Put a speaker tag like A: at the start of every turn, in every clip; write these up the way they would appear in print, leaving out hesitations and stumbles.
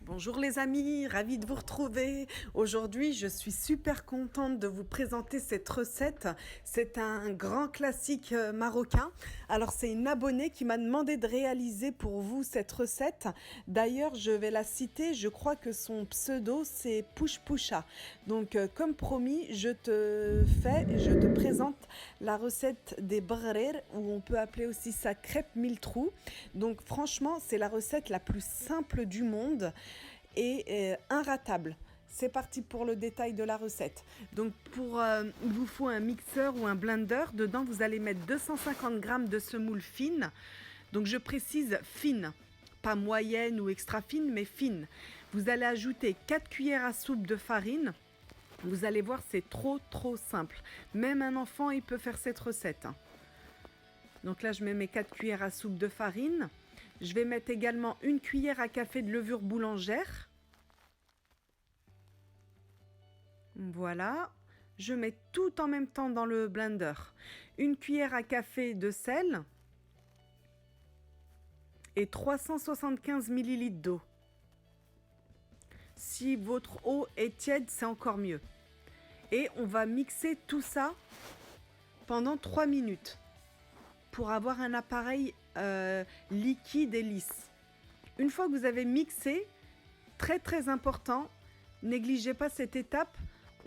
A: Bonjour les amis, ravie de vous retrouver. Aujourd'hui, je suis super contente de vous présenter cette recette. C'est un grand classique marocain. Alors, c'est une abonnée qui m'a demandé de réaliser pour vous cette recette. D'ailleurs, je vais la citer. Je crois que son pseudo, c'est Pouch Poucha. Donc, comme promis, je te présente la recette des brer, ou on peut appeler aussi ça crêpe mille trous. Donc, franchement, c'est la recette la plus simple du monde et inratable. C'est parti pour le détail de la recette. Donc il vous faut un mixeur ou un blender. Dedans, vous allez mettre 250 g de semoule fine. Donc je précise fine, pas moyenne ou extra fine, mais fine. Vous allez ajouter 4 cuillères à soupe de farine. Vous allez voir, c'est trop simple. Même un enfant, il peut faire cette recette. Donc là, je mets mes 4 cuillères à soupe de farine. Je vais mettre également une cuillère à café de levure boulangère. Voilà. Je mets tout en même temps dans le blender. Une cuillère à café de sel et 375 ml d'eau. Si votre eau est tiède, c'est encore mieux. Et on va mixer tout ça pendant 3 minutes pour avoir un appareil liquide et lisse. Une fois que vous avez mixé, très important, négligez pas cette étape,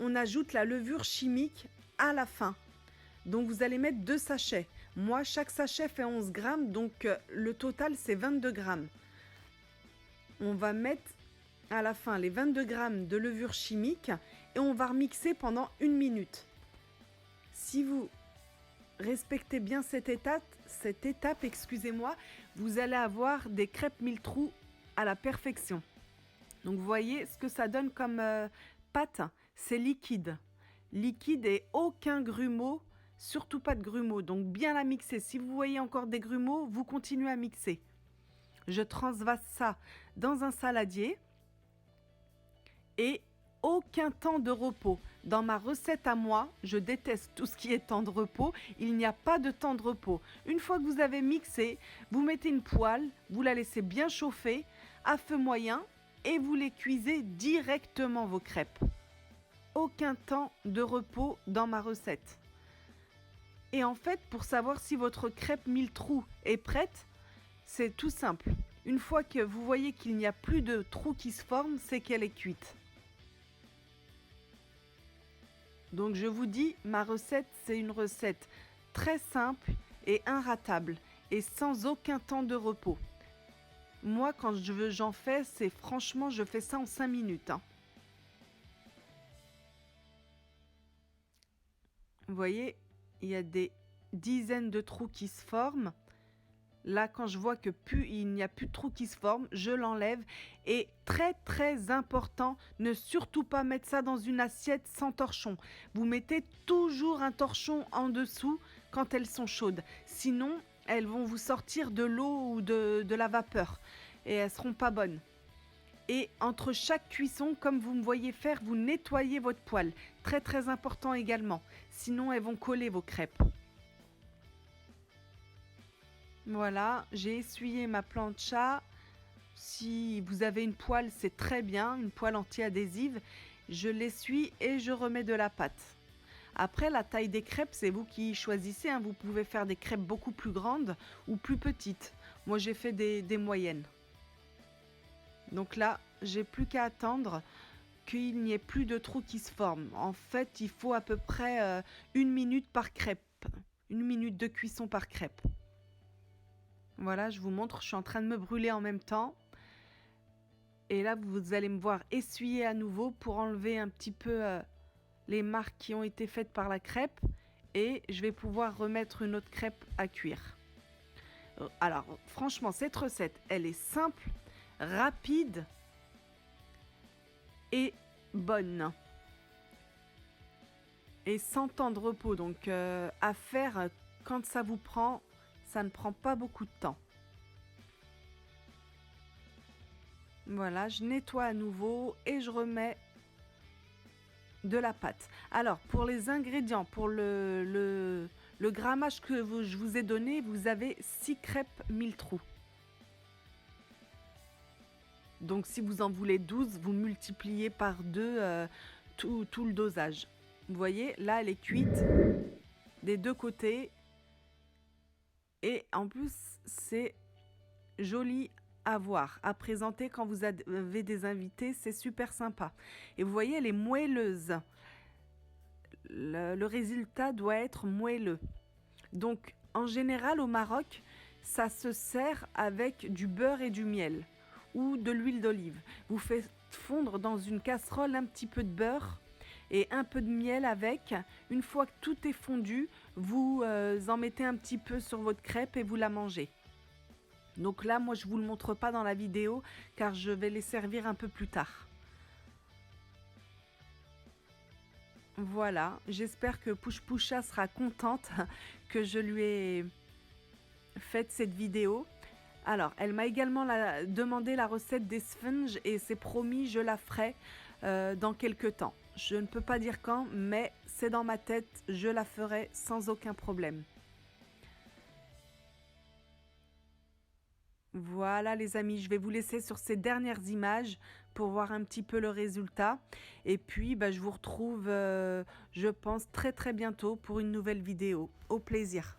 A: on ajoute la levure chimique à la fin. Donc vous allez mettre 2 sachets. Moi, chaque sachet fait 11 grammes, donc le total c'est 22 grammes. On va mettre à la fin les 22 grammes de levure chimique et on va remixer pendant 1 minute. Si vous respectez bien cette étape, excusez-moi, vous allez avoir des crêpes mille trous à la perfection. Donc vous voyez ce que ça donne comme pâte, c'est liquide. Liquide et aucun grumeau, surtout pas de grumeaux. Donc bien la mixer. Si vous voyez encore des grumeaux, vous continuez à mixer. Je transvase ça dans un saladier et aucun temps de repos. Dans ma recette à moi, je déteste tout ce qui est temps de repos. Il n'y a pas de temps de repos. Une fois que vous avez mixé, vous mettez une poêle, vous la laissez bien chauffer à feu moyen et vous les cuisez directement vos crêpes. Aucun temps de repos dans ma recette. Et en fait, pour savoir si votre crêpe mille trous est prête, c'est tout simple. Une fois que vous voyez qu'il n'y a plus de trous qui se forment, c'est qu'elle est cuite. Donc je vous dis, ma recette, c'est une recette très simple et inratable et sans aucun temps de repos. Moi, quand j'en fais, c'est franchement, je fais ça en 5 minutes. Vous voyez, il y a des dizaines de trous qui se forment. Là, quand je vois que il n'y a plus de trous qui se forment, je l'enlève. Et très important, ne surtout pas mettre ça dans une assiette sans torchon. Vous mettez toujours un torchon en dessous quand elles sont chaudes. Sinon, elles vont vous sortir de l'eau ou de la vapeur. Et elles ne seront pas bonnes. Et entre chaque cuisson, comme vous me voyez faire, vous nettoyez votre poêle. Très important également. Sinon, elles vont coller vos crêpes. Voilà, j'ai essuyé ma plancha. Si vous avez une poêle, c'est très bien, une poêle anti-adhésive. Je l'essuie et je remets de la pâte. Après, la taille des crêpes, c'est vous qui choisissez. Vous pouvez faire des crêpes beaucoup plus grandes ou plus petites. Moi, j'ai fait des moyennes. Donc là, j'ai plus qu'à attendre qu'il n'y ait plus de trous qui se forment. En fait, il faut à peu près 1 minute par crêpe. 1 minute de cuisson par crêpe. Voilà, je vous montre, je suis en train de me brûler en même temps. Et là, vous allez me voir essuyer à nouveau pour enlever un petit peu les marques qui ont été faites par la crêpe. Et je vais pouvoir remettre une autre crêpe à cuire. Alors, franchement, cette recette, elle est simple, rapide et bonne. Et sans temps de repos. Donc, à faire quand ça vous prend... Ça ne prend pas beaucoup de temps. Voilà, je nettoie à nouveau et je remets de la pâte. Alors, pour les ingrédients, pour le grammage que je vous ai donné, vous avez 6 crêpes mille trous. Donc si vous en voulez 12, vous multipliez par 2 tout le dosage. Vous voyez, là elle est cuite des deux côtés. Et en plus, c'est joli à voir, à présenter quand vous avez des invités, c'est super sympa. Et vous voyez, elle est moelleuse. Le résultat doit être moelleux. Donc, en général, au Maroc, ça se sert avec du beurre et du miel ou de l'huile d'olive. Vous faites fondre dans une casserole un petit peu de beurre et un peu de miel avec. Une fois que tout est fondu, vous en mettez un petit peu sur votre crêpe et vous la mangez. Donc là, moi, je ne vous le montre pas dans la vidéo car je vais les servir un peu plus tard. Voilà, j'espère que Pouch Poucha sera contente que je lui ai fait cette vidéo. Alors, elle m'a également demandé la recette des sponges et c'est promis, je la ferai dans quelques temps. Je ne peux pas dire quand, mais c'est dans ma tête, je la ferai sans aucun problème. Voilà les amis, je vais vous laisser sur ces dernières images pour voir un petit peu le résultat. Et puis, je vous retrouve, je pense, très bientôt pour une nouvelle vidéo. Au plaisir.